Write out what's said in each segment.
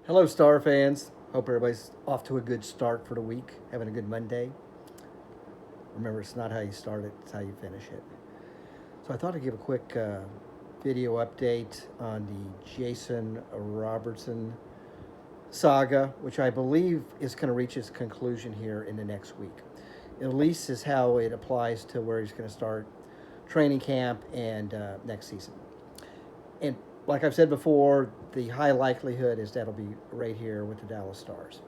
Hello, Star fans. Hope everybody's off to a good start for the week, having a good Monday. Remember, it's not how you start it, it's how you finish it. So I thought I'd give a quick video update on the Jason Robertson saga, which I believe is going to reach its conclusion here in the next week. At least is how it applies to where he's going to start training camp and next season. And like I've said before, the high likelihood is that'll be right here with the Dallas Stars.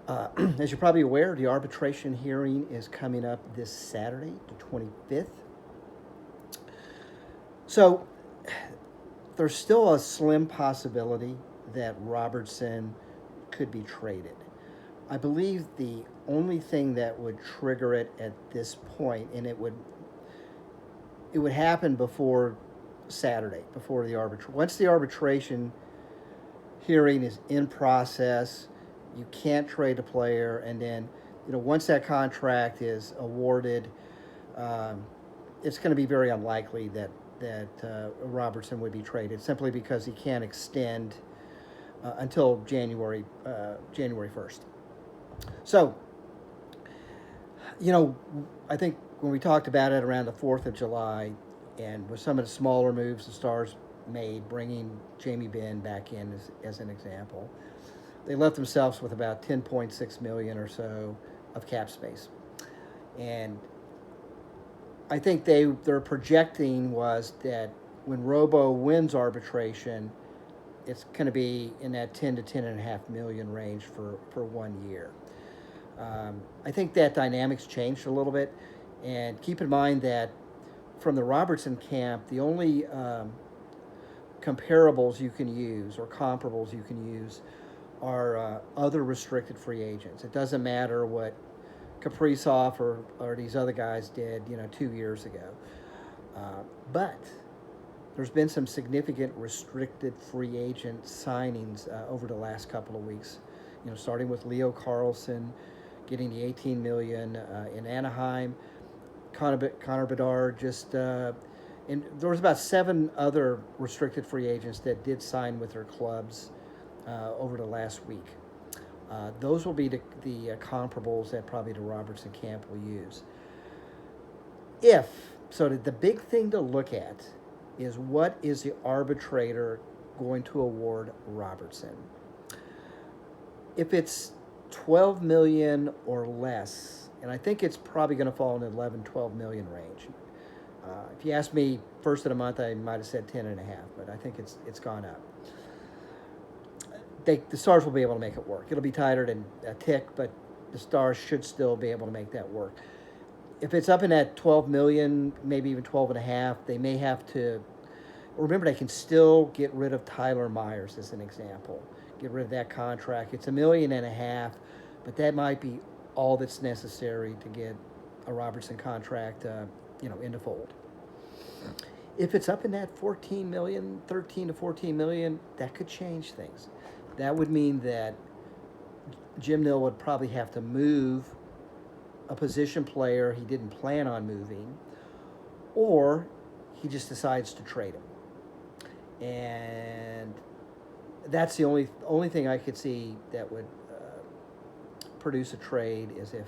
As you're probably aware, the arbitration hearing is coming up this Saturday, the 25th. So there's still a slim possibility that Robertson could be traded. I believe the only thing that would trigger it at this point, and it would happen before Saturday, before the arbitration. Once the arbitration hearing is in process, you can't trade a player, and then once that contract is awarded, it's going to be very unlikely that Robertson would be traded, simply because he can't extend until January 1st. So, I think when we talked about it around the 4th of July, and with some of the smaller moves the Stars made, bringing Jamie Benn back in as an example, they left themselves with about $10.6 million or so of cap space. And I think their projecting was that when Robo wins arbitration, it's going to be in that 10 to 10.5 million range for 1 year. I think that dynamics changed a little bit, and keep in mind that from the Robertson camp, the only comparables you can use or comparables you can use are other restricted free agents. It doesn't matter what Kaprizov or these other guys did, 2 years ago. But there's been some significant restricted free agent signings over the last couple of weeks. Starting with Leo Carlson, getting the $18 million in Anaheim. Connor Bedard and there was about 7 other restricted free agents that did sign with their clubs over the last week. Those will be the comparables that probably the Robertson camp will use. The big thing to look at is, what is the arbitrator going to award Robertson? If it's $12 million or less, and I think it's probably going to fall in the 11-12 million range. If you asked me first of the month, I might have said 10.5, but I think it's gone up. The Stars will be able to make it work. It'll be tighter than a tick, but the Stars should still be able to make that work. If it's up in that 12 million, maybe even 12.5, they may have to. Remember, they can still get rid of Tyler Myers as an example. Get rid of that contract. It's $1.5 million, but that might be all that's necessary to get a Robertson contract, in the fold. If it's up in that 13 to 14 million, that could change things. That would mean that Jim Nill would probably have to move a position player he didn't plan on moving, or he just decides to trade him. And that's the only thing I could see that would produce a trade, is if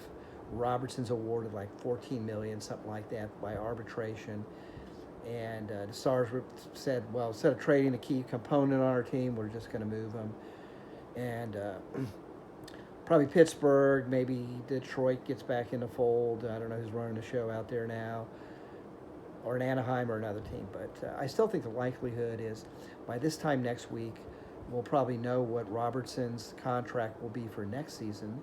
Robertson's awarded like 14 million, something like that, by arbitration, and the Stars said, well, instead of trading a key component on our team, we're just going to move him. And probably Pittsburgh, maybe Detroit gets back in the fold. I don't know who's running the show out there now, or an Anaheim or another team. But I still think the likelihood is by this time next week, we'll probably know what Robertson's contract will be for next season.